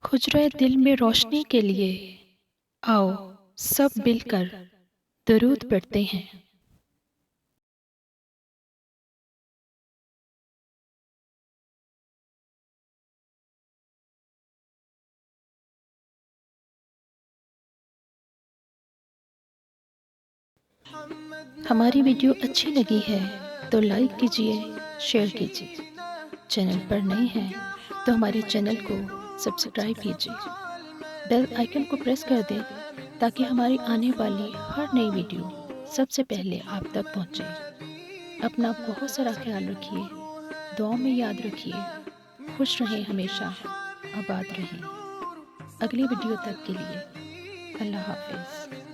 खुजरे दिल में रोशनी के लिए आओ सब मिलकर दरूद पढ़ते हैं। हमारी वीडियो अच्छी लगी है तो लाइक कीजिए, शेयर कीजिए। चैनल पर नए हैं तो हमारे चैनल को सब्सक्राइब कीजिए। बेल आइकन को प्रेस कर दें ताकि हमारी आने वाली हर नई वीडियो सबसे पहले आप तक पहुंचे। अपना बहुत सारा ख्याल रखिए, दुआ में याद रखिए। खुश रहें, हमेशा आबाद रहें। अगली वीडियो तक के लिए अल्लाह हाफिज़।